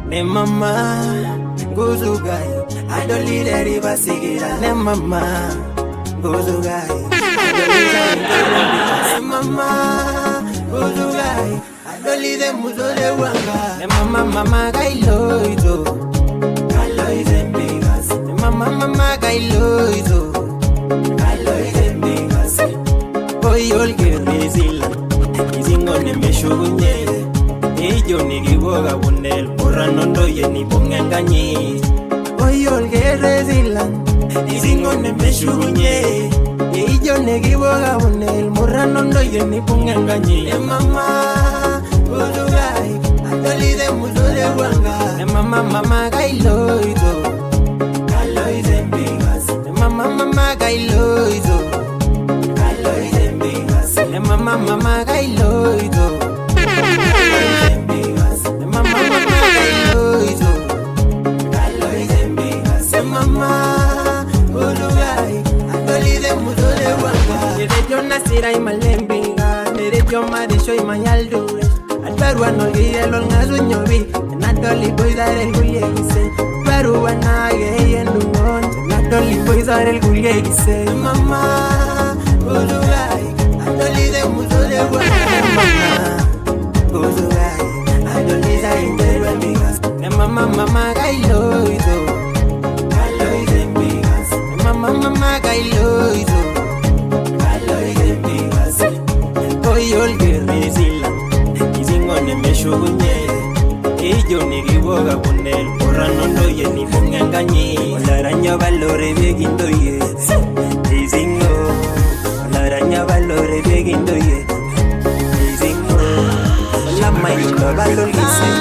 Ne mama Guzugai Adoli de riba sigira Ne mama Guzugai Ne mama Guzugai Adoli de muzo de wanga Ne mama Gailoizo Gailoize migas Ne mama Gailoizo Gailoize migas Oyol gerezila Izingo ne meshugunye Ijo nigiboga bunel Burranondo yeni bungenganyi Oyol gerezila Izingo ne meshugunye Ijo nigiboga bunel Burranondo yeni bungenganyi Mama Guzugai Adoli de muzo de wanga Mama Gailoizo Gailoize migas Mama Gailoizo Gailoize migas Mama Gailoizo Gailoize migas Mama Gailoizo Gailoize migas Mama Guzugai Adoli de muzo de wanga Nere yo nasira y malembiga Nere yo marisho y mayaldure Albaruano y el olgazo ñobi Nadoli boy dar el guliegise Baruana y en lumon Nadoli boy dar el guliegise Mama Guzugai Adoli de muzo de wanga Mama Guzugai Adoli de amigas Mama Gailoizo Gailoize migas Mama Gailoizo Gailoize migas Oyol gerezila Izingo ne meshugunye Ijo nigiboga bunel Burranondo yeni bungenganyi Laranya valore begindoye Izingo Laranya valore begindoye Izingo Lama yundo valolise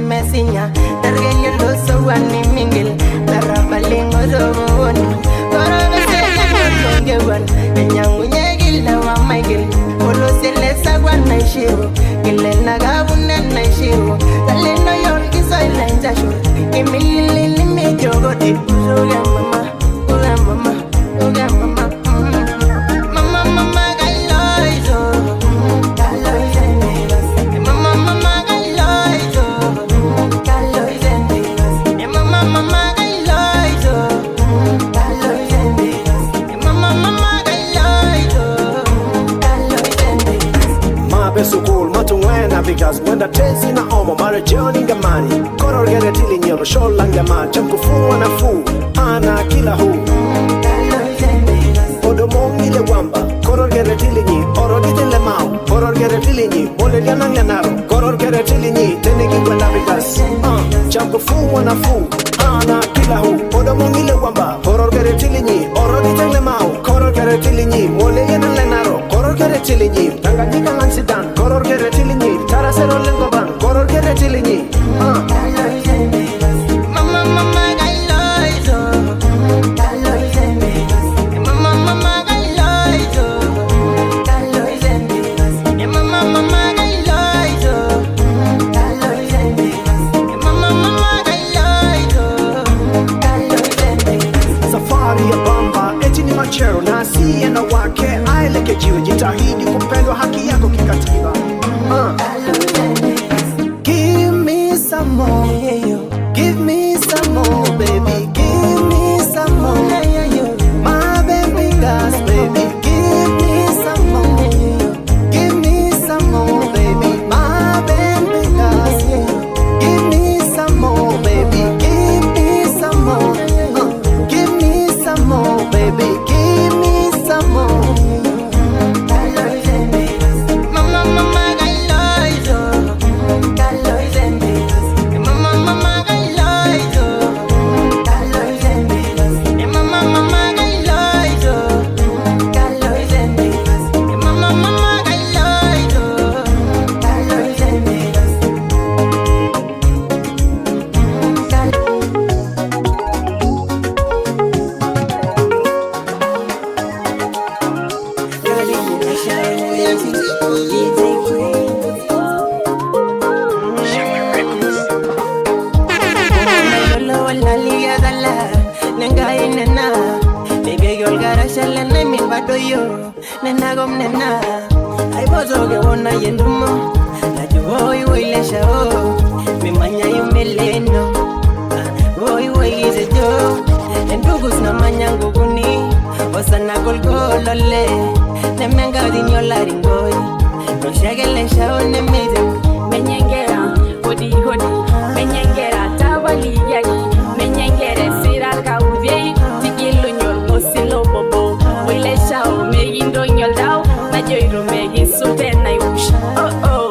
Mesinya targello lo so ani mingil tarabalingo zoboni koro besenya ngewan enyangu nyegil na wa maigil olo sele sagwa na shiro kile nagabune na shiro taleno yon kisoy na njasho kimili ni mejogodi uzoga mama uga mama uga mama because when the trace in a homo marajoni gamani koror gere tili nyoro sholanga ma chamkufu na fu ana kila hu odomongi le wamba koror gere tili nyi oro ditele mau koror gere tili nyi mole liana nganaro koror gere tili nyi tenegi kwenda because chamkufu na fu ana kila hu odomongi le wamba koror gere tili nyi oro ditele mau koror gere tili nyi mole liana nganaro koror gere tili nyi tanganyika lansidan koror gere tili nyi Tarasero lengo ban, koror gere tilinyi Mama Gailoizo Gailoize migas Mama Gailoizo Gailoize migas Mama Gailoizo Gailoize migas Mama Gailoizo Gailoize migas Safari ya bamba, eti ni machero nasi ena wake aeleke jiwe jitahidi kupendwa haki yako kikatiba Give me doyo nena gom nena ai bozo ge wona yendumo na joy we le shao me manya yumeleno boy we is jo endugus na manya nguguni osana golgolole nemenga dinyola ringoy no shagele shao ne meze menyengera hodi menyengera tawali yai menyengere siraka uvyei tigilu nyol mosilo bobo wile shao megindo nyol dao na joiro megi sute na yusha oh oh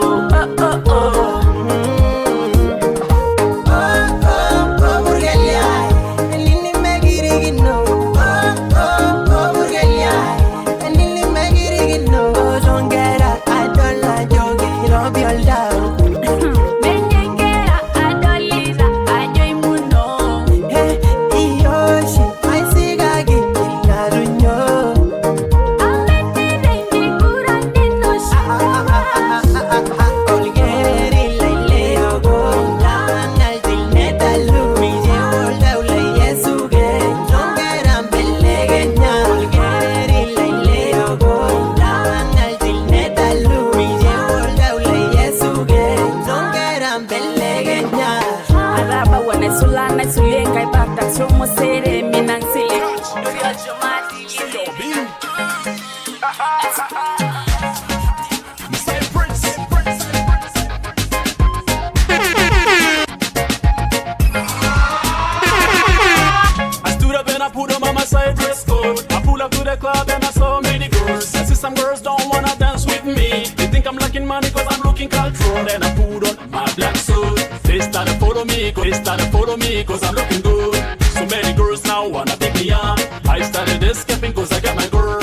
Cause I'm looking good. So many girls now wanna pick me up. I started escaping cause I got my girl.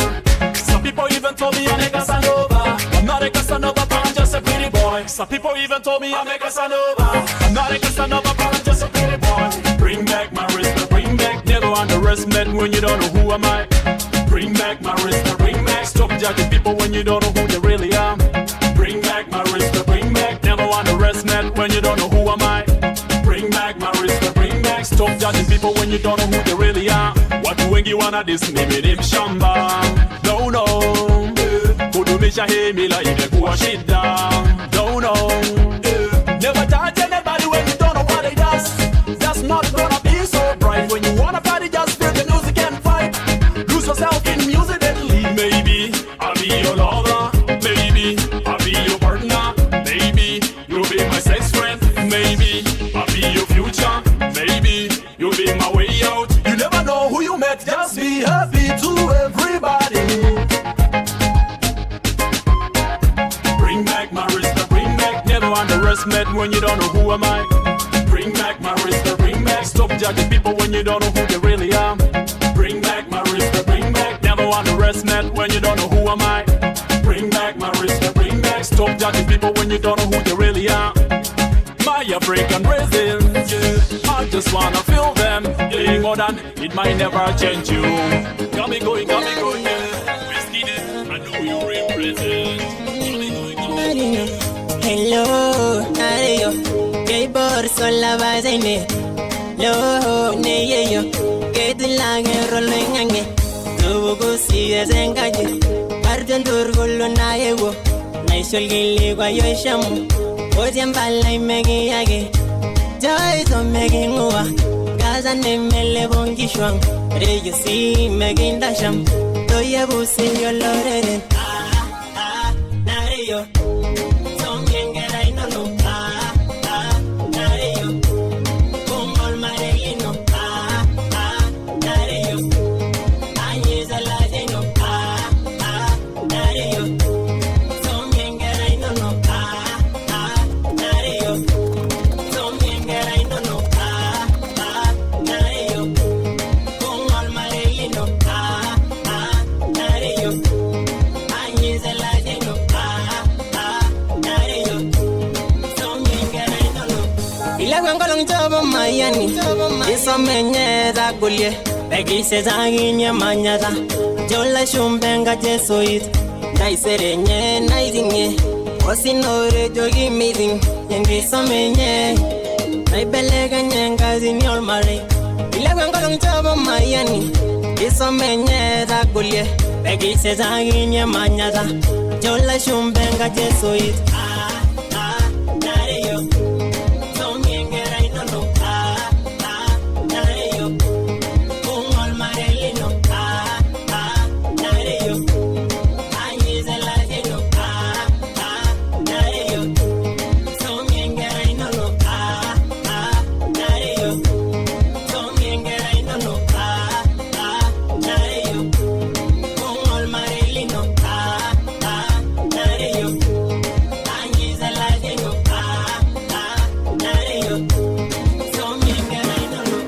Some people even told me I'm a Casanova. I'm not a Casanova, but I'm just a pretty boy. Some people even told me I'm a Casanova. I'm not a Casanova, but I'm just a pretty boy. Bring back my respect, bring back. Never underestimate when you don't know who am I. Bring back my respect, bring back. Stop judging people when you don't know who they really are. Bring back my respect, bring back. Never underestimate when you don't know who am I. Bring back my respect, bring back. Stop judging people when you don't know who they really are. Watu wengi wana this mimi ni mshamba. Don't know kudumisha hii mila imekuwa shida. Don't know never judge anybody when you don't know what it does. That's not gonna be so bright. When you wanna party, just feel the music and fight. Lose yourself in music and leave. Maybe I'll be your lover. Maybe I'll be your partner. Maybe you'll be my sex friend. Maybe I'll be your future. Maybe you'll be my way out. You never know who you met. Just be happy to everybody. Bring back my respect, bring back. Never underestimate when you don't know who am I. Bring back my respect, bring back. Stop judging people when you don't know who they really are. Bring back my respect, bring back. Never underestimate when you don't know who am I. Bring back my respect, bring back. Stop judging people when you don't know who they really are. My African rhythm, yeah. I just wanna feel them. Playing more than it might never change you. Got me going, yeah. Whiskey, I know you represent. Got me going. Hello, Nario, que por sola vas en él. Lo, ne yo, que te la guerra lo engañé. Tuvo cosidas en calle, parte en turgolo na ego. Na isol gili guayo shamu. Ojen balai megi yage Joy so megi nguwa Gaza ne mele bongi shwang Reyo si megi ndasham Toye busi yo loreren Nareyo Song yengera inono Nareyo Bungol marelino Nareyo Anyeza latino Nareyo Song yengera inono Mayani, iso menye da gulye, begi se zanginye manyata, jola shumbenga jesuit, nai serenye nai zinye, osinore jogi meeting, yengi so menye, nai belega nyenga zinyol mare, ila gwangolong jobo Mayani, iso menye da gulye, Peggy says I in your manyaza. Jola shumbenga jesuit. Nareyo. Don't get I don't know. Nareyo. All Marelino. Nareyo. I is a ladino. Nareyo. Don't get I don't know. Nareyo. Don't get I don't know. Nareyo. All Marelino. Nareyo. I is a ladino. Nareyo. Don't get I don't know.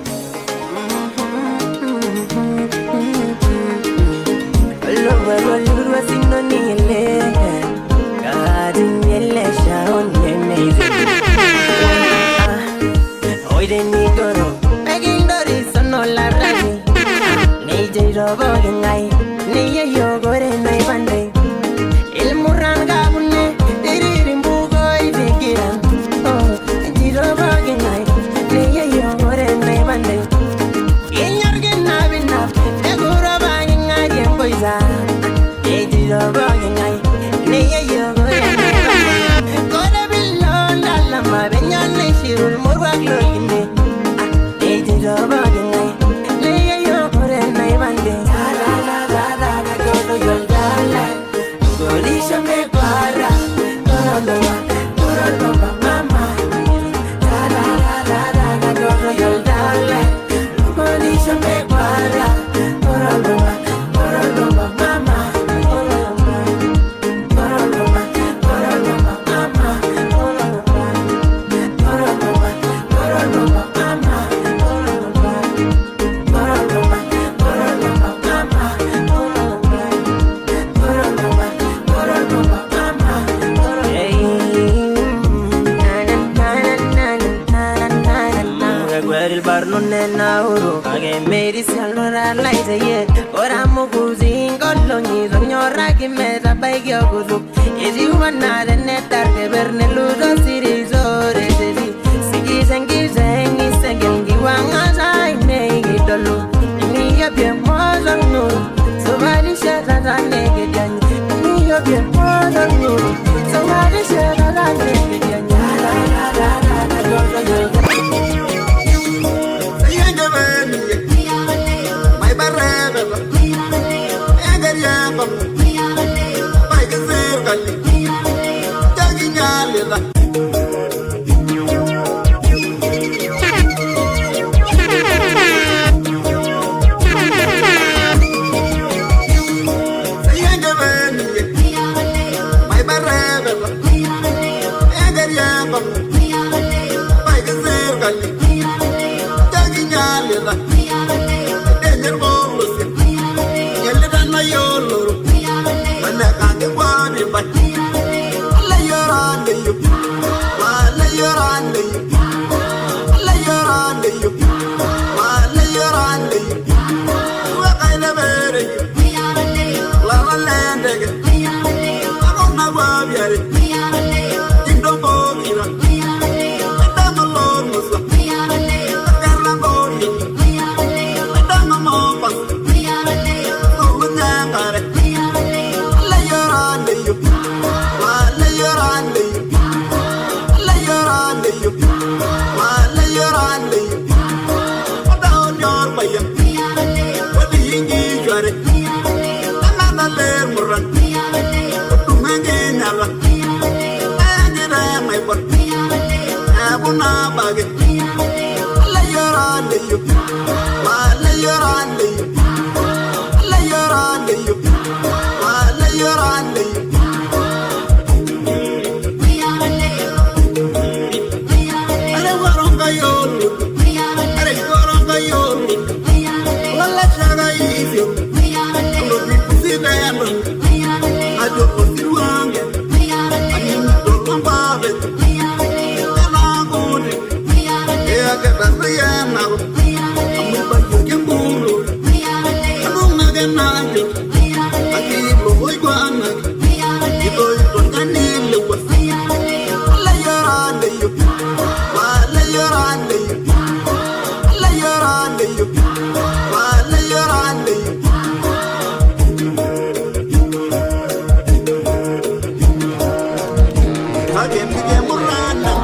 murana.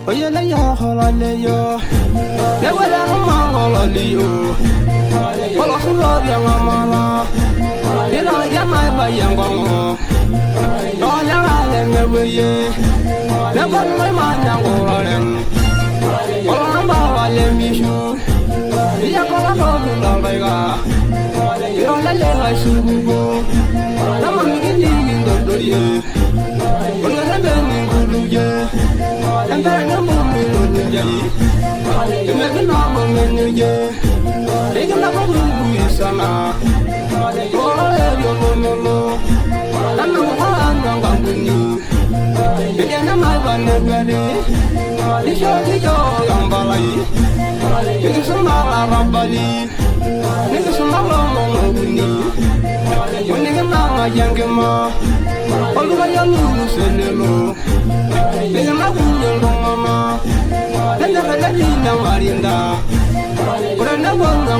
Oye le yo holale yo, le wala ma holale yo. Hola sulo ya mama, le no ya mai ba yang gongo. No ya le me weye, le bon mai ma yang golale. Hola ba wale mi shu, ya kola no la baiga. Yo le la shugo, la ma mi ni ndo doriye. Hola le be ni guluye. And then I'm moving on the day. You make a normal in the day. They can never move you, Sana. Oh, you're no. I'm not going to you. You can't have my one ready. You show the joy on Bali. You can smile on Bali. You can smile on you. When you get now, my younger ma. All the way you lose in the low. They are not your mama. Then the Latina Marinda. But I never know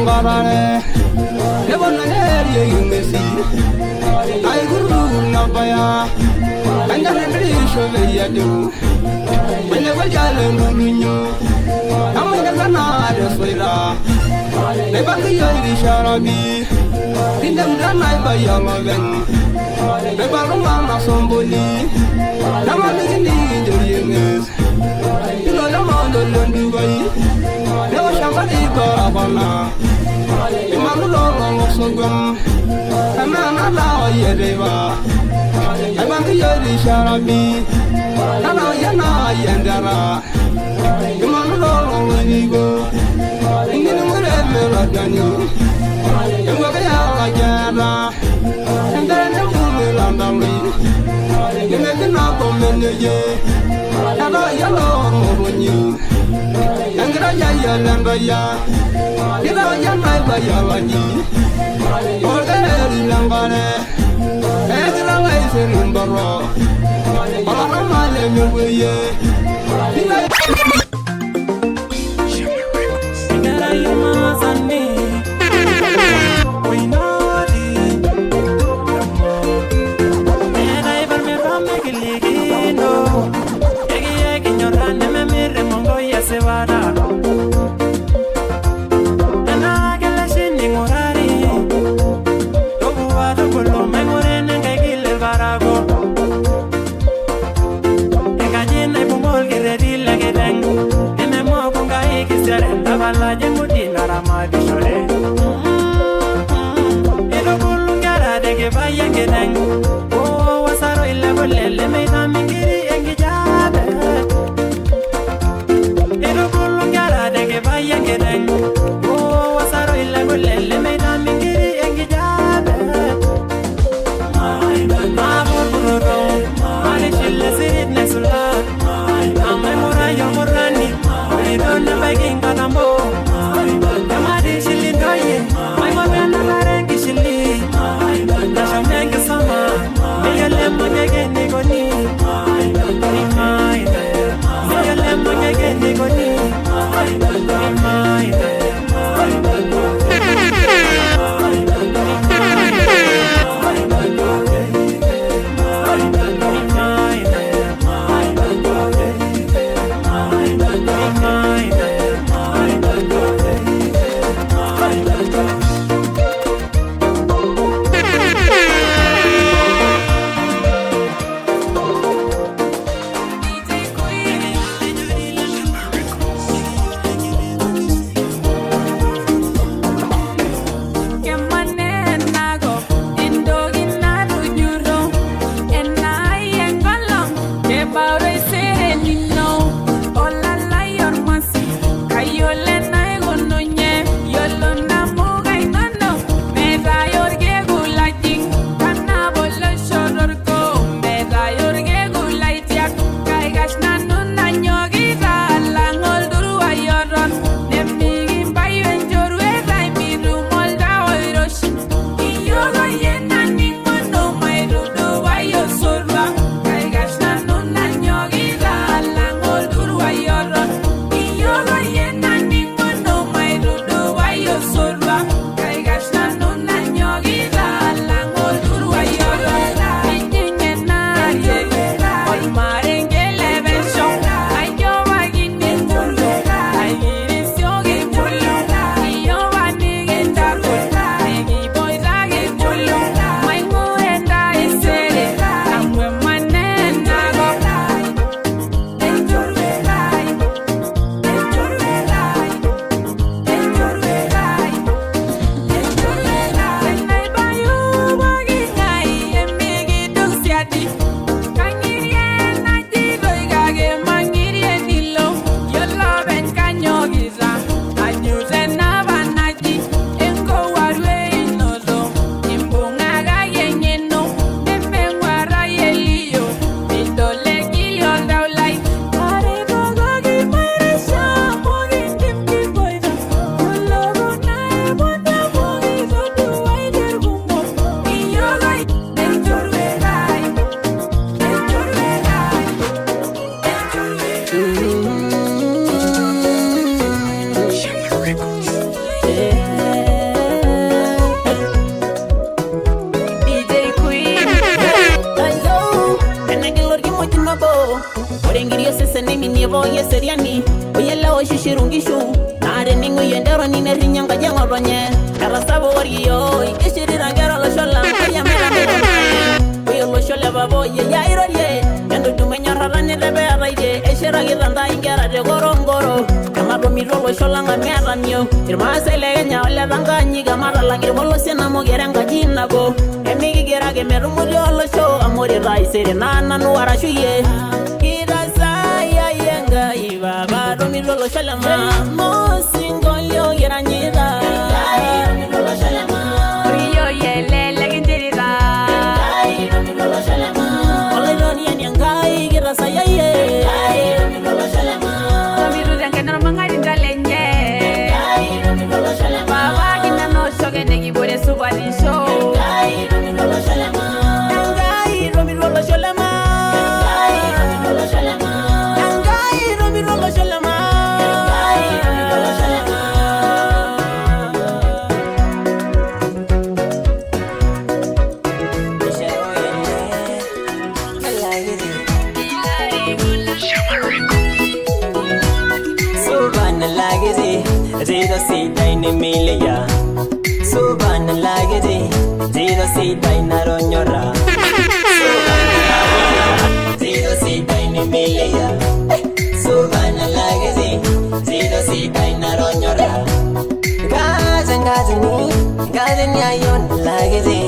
never an area you may see. I could rule now by and then I'm sure they do. Whenever you're moving you, I'm going to go out of Sweden. Never the Irish Arabi. In them done I by young men. Never a man of somebody. I'm not in the Indians. You know, I'm on the Lundubai. Never somebody got up on now. You might no longer so gum. I'm not allowed yet, Eva. I'm on the Irish Arabi. I'm not Yana. You might no longer go. You know, whatever I've done you. You will be out like Yana. And then I'm moving on the way. You make an album in the year. I know you're long when you. And I yell and ya. You know you're my by your money. Or the hell in Lambane. And the ways in Umbaro. Or I'm my name with you. Sama Orengiri sese nemi niebo yeseriani. Oyela oshishirungishu. Nare ningo yendero nine rinyanga jengo ronye. Karasabo wariyo. Ikishiri rangero lo shola. Kaya mera mera. Oyo lo shola babo ye ya iroye. Yendo tumenya rarane rebe araide. Eshera gizanda ingera de gorongoro. Kamado miro lo shola nga mera nyo. Irma sele nya ole ranga nyiga mara langir bolo sena mo gerenga jinabo. Emigi gerage meru mulyo lo show amori raisere nana no arashuye. Kira saya yenga iba bado miro lo shola ma. Mo singolyo geranyira. Miro lo shola ma. Rio yele legendirira. Miro lo shola ma. Ole doni yangai kira saya ye. Miro lo shola ma. Miro dangena mangari dalenye. Miro lo shola ma. Baba kina no shoge negi bore subali show. Miro lo shola ma. Miro lo shola ma. Miro lo shola ma. Miro lo shola ma. Zero sita in Emilia. Subhanallah, zero sita in Aronyora. Zero sita in Emilia. Subhanallah, zero sita in Aronyora. Gazani ayon lagazi.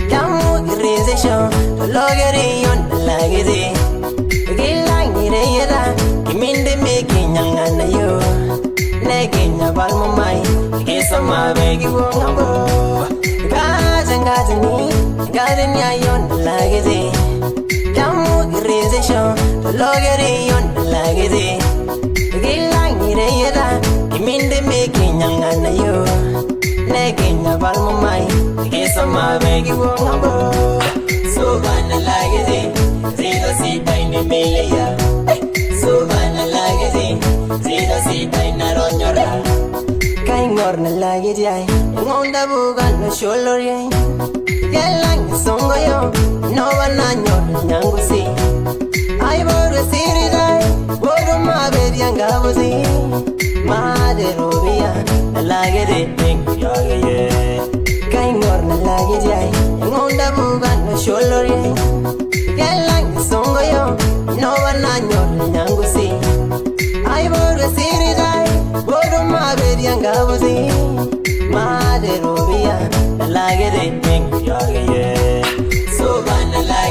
Kamu grisation, logari yon lagazi. Gilangi reyera, kiminde making yangana yo. Negenya balmamai, kisama begi wongambo. Gazani ayon lagazi. Kamu grisation, logari yon lagazi. Gilangi reyera, kiminde making yangana yo. Negenya balmamai, kisama begi wongambo. Subhanallah, zero sita in Emilia. Subhanallah, zero sita in Aronyora. Kaingorna lagi jai, ngonda bukan no sholori. Gelang songo yo, no bananyo nyangusi. Ay boru siri dai, boru mabedi angabusi. Made robia, lagi de pink yoge. Kaingorna lagi jai, ngonda bukan no sholori. Gelang songo yo, no bananyo nyangusi. Ay boru siri dai, boru mabedi angabusi. Made robia, lagi de pink yoge. Subhanallah,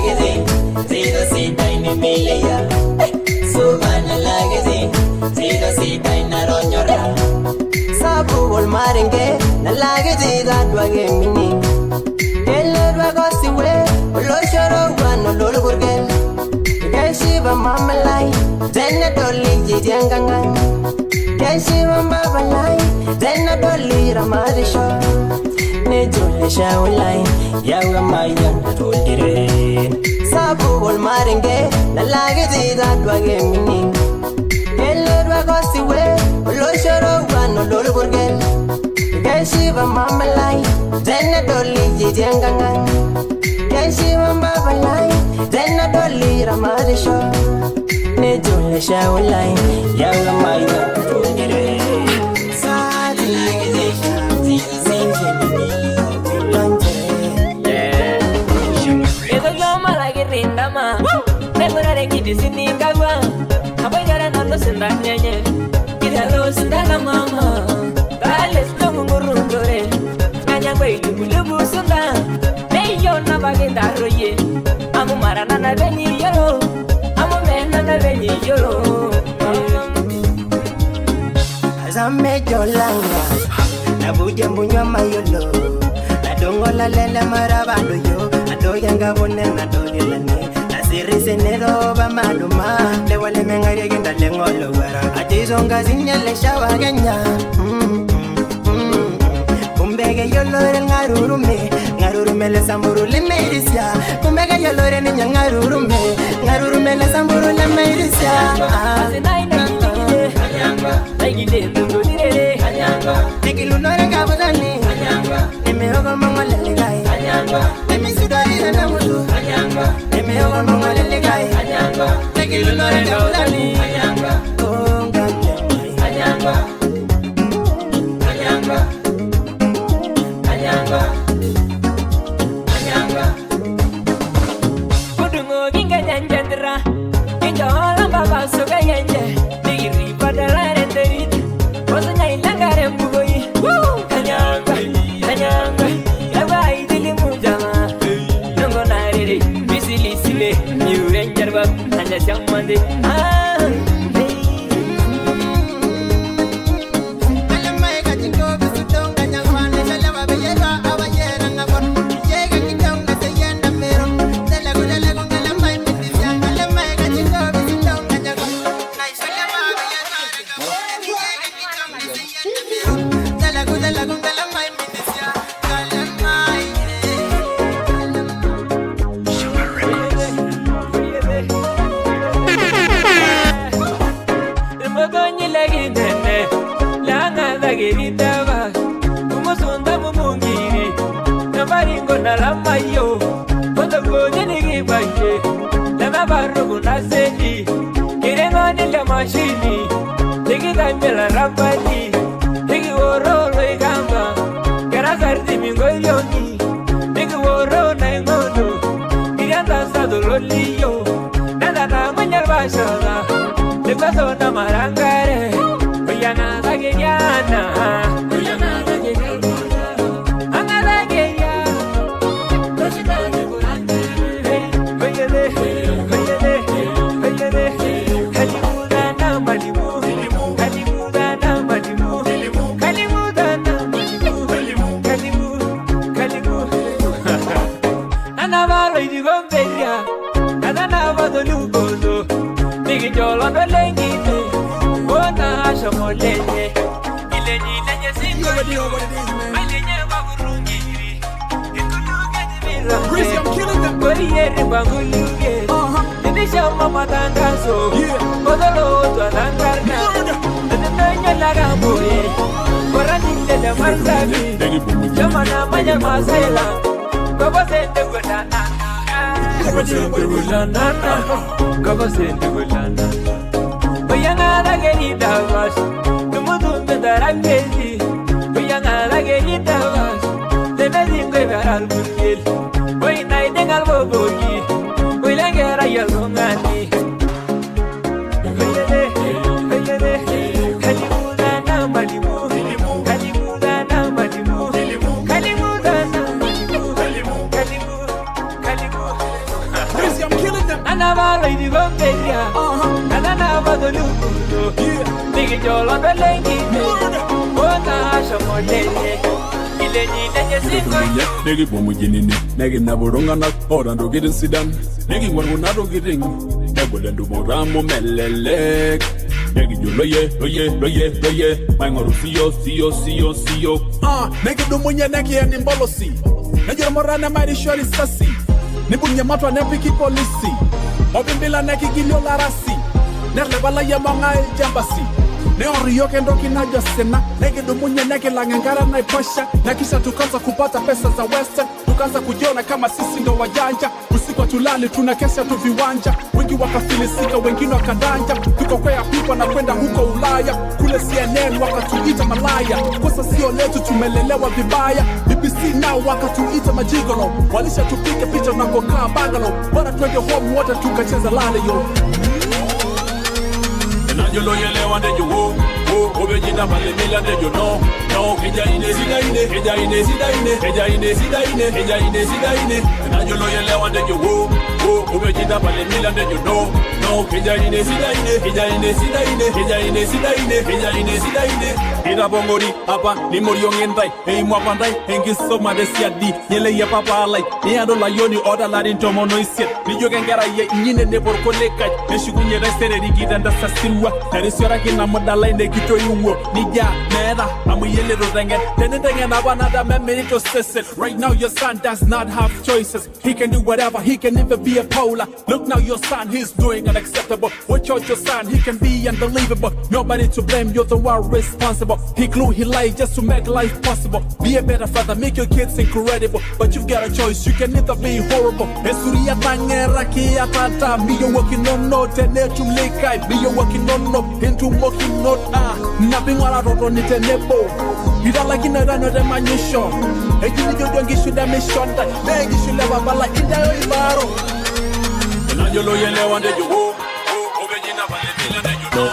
zero sita in Emilia. Subhanallah, zero sita in Aronyora. Sabu wal marenge, nalagi zida dwage mini. Ele dwagosi we, lo shoro wano lolo burgel. Keshiba mama lai, zena doli jijangangan. Keshiba baba lai, zena doli ramadisho. Ne jole shaulai, yaga mayan tolire. Sabu wal marenge, nalagi zida dwage mini. Ele dwagosi we, lo shoro wano lolo burgel. Keshiba mama lai, zena doli jijangangan. Keshiba baba lai, zena doli ramadisho. Ne jole shaulai, yaga mayan tolire. Sadi lagi rindama, nemura rengi di sini kagwa. Apa jalan nando sendaknya, kita lo sendana mama. Bales lo mengurundore, nanya gue itu lebu senda. Neyo na bagi daroye, amu marana na benyi yoro, amu mena na benyi yoro. Azame jolanga, na buja mbunya mayolo, na dongo la lele marabando yo. Yanga bone na dole lane asiri senero ba maluma le wale mengari genda lengolo wara atizonga zinyale shawa ganya kumbege yolore ngarurume le samburu le merisya kumbege yolore ni ngarurume le samburu le merisya Naigide dundu direre Nikilunore kabudani Nimeogo mongole ligai Nimi sudari na namudu Nimeogo mongole ligai Nikilunore de Nalamayo, cuando coñe ni baye, la navarro con la sedi, quieren ganar la machini, te quitan de la rampati, te que borro lo y gamba, que era sardi mi goyoni, te que borro na engono, querían danzar los líos, nada mañana basada, te pasó una marangare, voy a nada que llana, voy a nada que llana. Yolo belengite, ona ashamolene, ilenyi lenye singo yo, ilenye bagurungiri, ikuluge dibira, koriere banguluge, inisha mama tangazo, kodolo otwa tangarna, nenenya lagamoye, koraninde de marsabi, jamana manya masela, kobo sende gudana. Kaba sende gulana Oyana la gerita was Tumutu te darangezi Oyana la gerita was Tene zingwe veral burgil Oyna idengal bobogi Oyla gera yalongani Oyede Kalimuda na malimu Kalimuda na malimu Kalimuda na malimu Kalimu Anava lady Bomberia, Anava the Lukudo, Nigga Jola Belengi, Bona Shamolene, Ileni, Negi Bomugini, Negi Naburunga, or and getting Sidan, Negi Wanado getting, Never do Moramo Melelek, Negi Loye, my Morusio, See you. Negi Dumunya Negi and Imbolosi, Negi Morana Mari Shari Sassi. Nibunya matwa nepiki polisi Obimbila neki gilio larasi Nerle bala ya mga jambasi Ne oriyo kendo kinaja sena Negi dumunya neki langangara na ipasha Na kisha tukaanza kupata pesa za western Tukaanza kujiona kama sisi ndo wajanja Usiku tulali tunakesha tu viwanja Wengi wakafilisika wengine wakadanja Tuko kwea pipa na kwenda huko Ulaya Kule CNN wakatuita malaya Kosa sio letu tumelelewa vibaya BBC nao wakatuita majigolo Walisha tupike picha na kokaa bangalo Bora twende home wote tukacheza lale yo Enajolo yelewa ndejo wo Obejina pale mila ndejo no Sidaine Enajolo yelewa ndejo wo Obejina pale mila ndejo no Sidaine Ira bongori apa ni moriong endai Ei mwapandai engi soma desiadi Yele ya papa alai Ni ado la yoni oda la rintomo no isiet Ni jogengera ye nyine ne porko lekaj Ne shukunye restere di gidanda sasirwa Nari siora kina modala ine kito yuwo Nija nera amu yele rodengen Tenendengen abanada memerito seset Right now your son does not have choices He can do whatever, he can even be a polar Look now your son, he's doing unacceptable Watch out your son, he can be unbelievable Nobody to blame, you're the one responsible He glue, he lied just to make life possible Be a better father, make your kids incredible But you got a choice, you can either be horrible Esuria tangera kia tata Me you working on no, tene tumlekai Me you working on no, into working not Napping all out on it and nebo You don't like in a run of the man you show And you don't get you that mission that Meg you should never but like in the baro And you loyal one that you go Obejina paletila that you know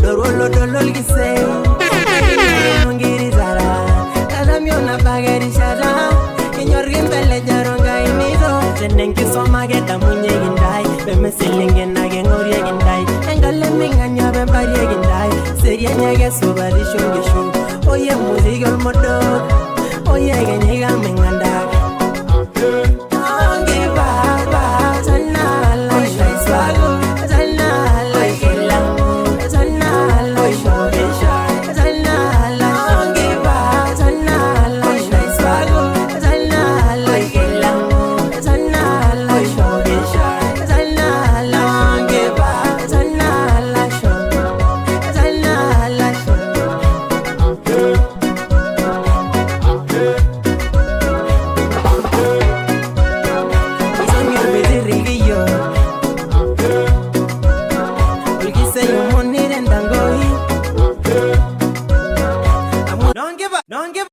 Dolo mageta munyegindai bemeselengena gengoriegindai engaleminganya bembariegindai serianyage sobarishongeshu oye muzigol modok oye genyiga mengandak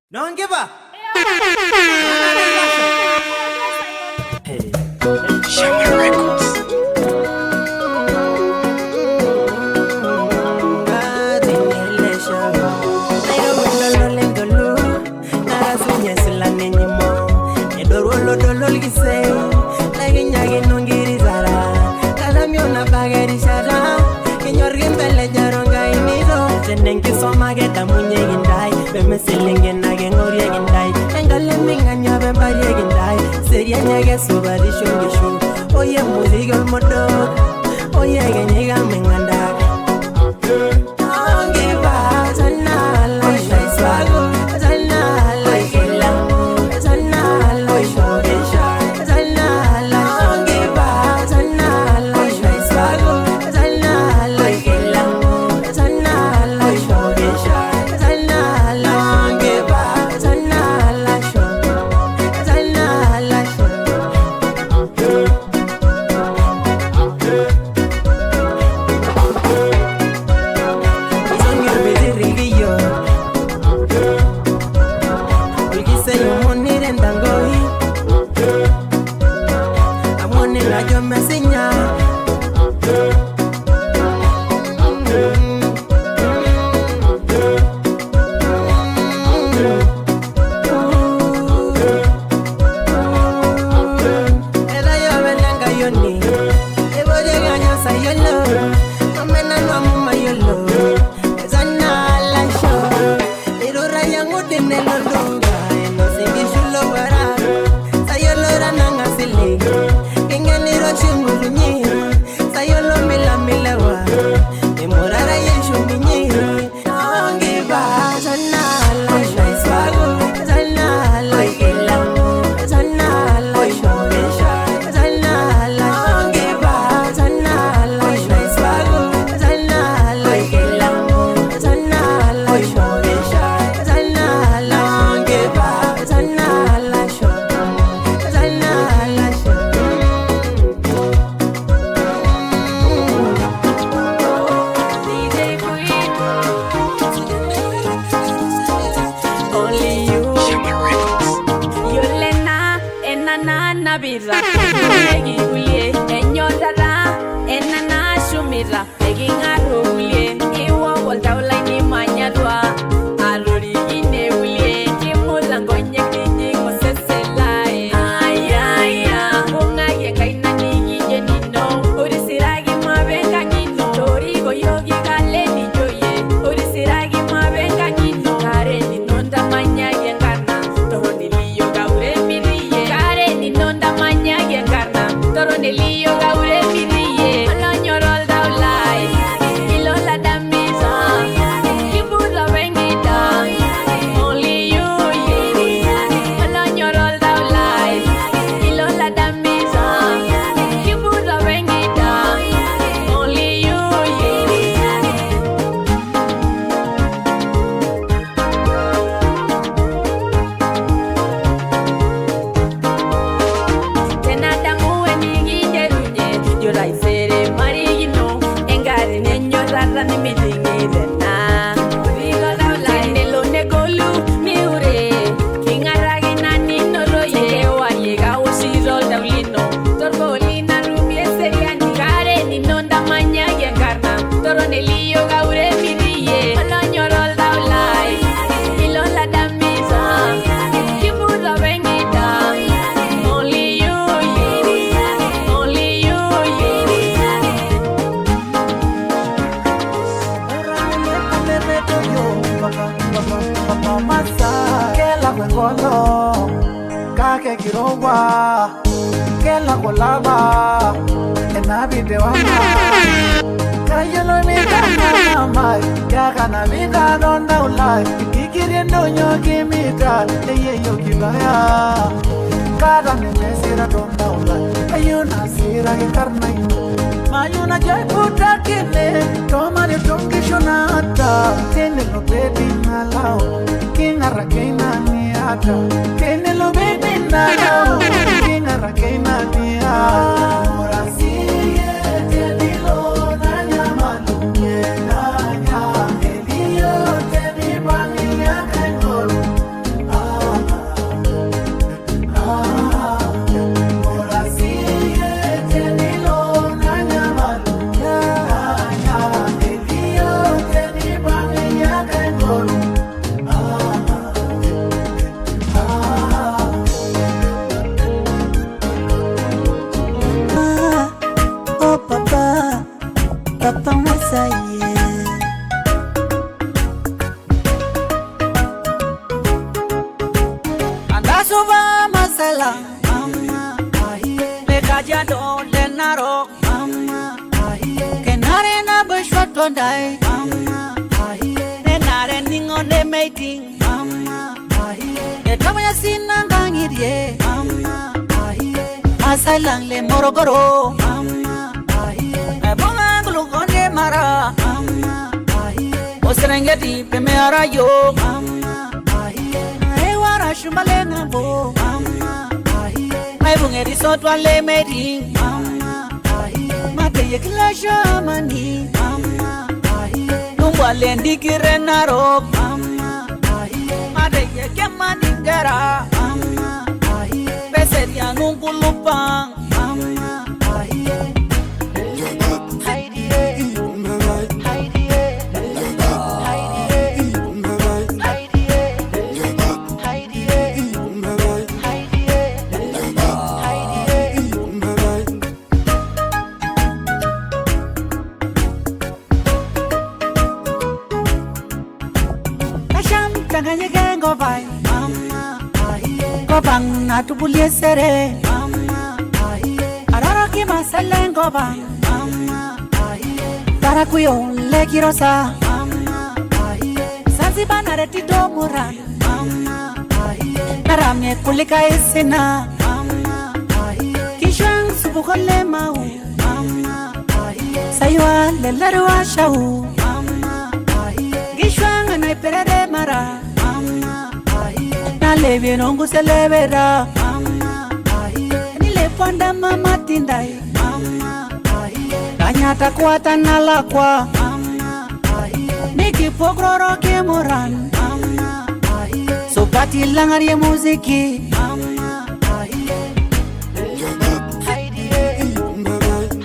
Don't give up. Shaman Records. Bemeselengena gengoriegindai engaleminganya bembariegindai serianyage sobarishongeshu oye muzigol modok oye genyiga mengandak que la colaba en la video. Cayelo mi mamá, ya gana vida donde una, y queriendo yo que me trae, yo que vaya. Cada necesita donde una, hay una sira que carne. Mayuna jai puta kene, toma de tonki shonata, tiene lo baby na lao, kinga rakena niata, tiene lo baby na lao, kinga rakena niata. Ora siye tiene lo na nyamalu, na nya, elio tiene bani ya kengoro. Ora siye tiene lo na nyamalu, na nya, elio tiene bani ya kengoro. Oh papa, papa masaye. Andasuba masala, mama ahiye. Lekaja don lenaro, mama ahiye. Kenare na bushwato dai, mama ahiye. Kenare ningo le mating, mama ahiye. Ekamaya sinangangirie, mama ahiye. Masalang le morogoro, mama ahiye. Ebonga glugonde mara, mama ahiye. Oserengeti pemeara yo, mama ahiye. Ewara shumalenga bo, mama ahiye. Ebungeri sotwa le meding, mama ahiye. Mateye kilasha mani, mama ahiye. Numbwa lendi kirenaro, mama ahiye. Mateye kemani gara, mama ahiye. Peseria nungulupang, mama ahiye. Heidi, Heidi, Gobang na tubulie sere, mama ahiye. Araraki masalen gobang, mama ahiye. Tarakuyo lekirosa, mama ahiye. Zanzibar naretito muran, mama ahiye. Naramye kulika esena, mama ahiye. Kishang subukole mau, mama ahiye. Saywa lelarwa shau, mama ahiye. Kishang anay perere mara, mama ahiye. Nalevi nongu celebera, mama ahiye. Nile ponda mama tindai, mama ahiye. Nanyata kuata nalakwa, mama ahiye. Niki pogroro kemoran, mama ahiye. Sopati langari muziki, mama ahiye. Heidi, Heidi,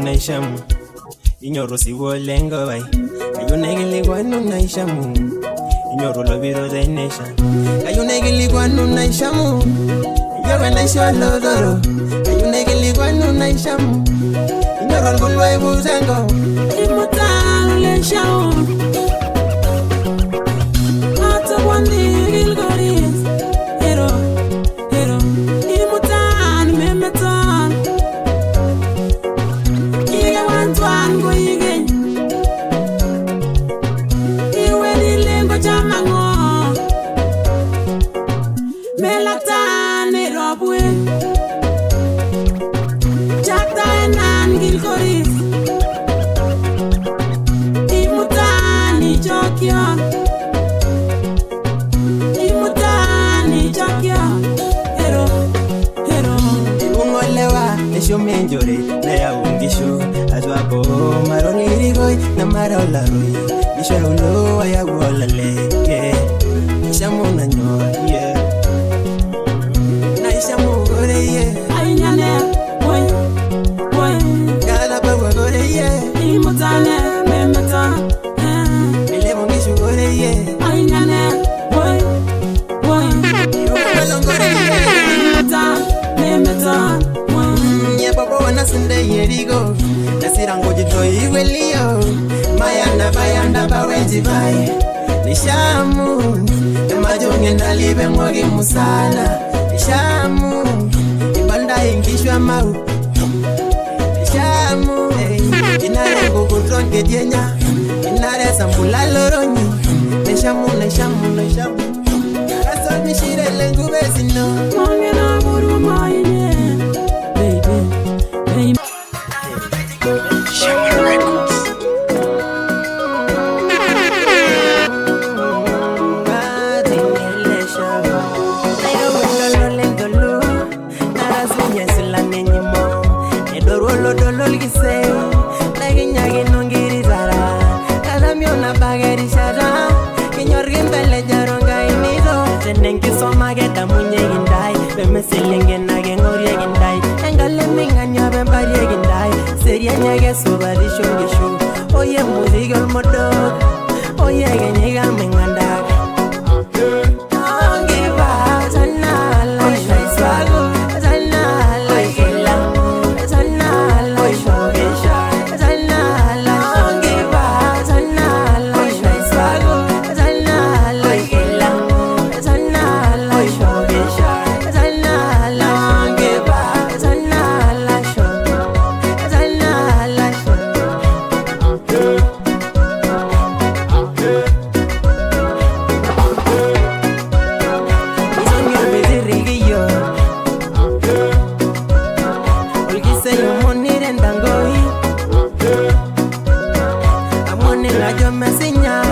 naishamu inyoro siwolengo bai ayunegili kwanu naishamu inyoro lobiro de nation ayunegili kwanu naishamu inyoro naisho doro ayunegili kwanu naishamu inyoro gulwe buzango imutalo le shao ata wandi gilgoris hero imutan memetan ile wantwan go igen iwe dilengo chamango melatan robwe chata nan gilgoris imutani jokion Esho menjore na ya ungisho azwako maroni rigoi na marola roi isho ulo ya gola leke ishamuna nyo ye na ishamu gore ye ainyane boy kala bawa Nishamu Majonge nalibe mwagi musala Nishamu Ibanda ingishwa mau Nishamu Inare kukutron kedienya Inare sambula loronyi Nishamu Kasol mishire lengu besino Mwangena buru maine Baby Shaman Records. Oye, music al motor. Oye, que llega me manda. Yo me enseña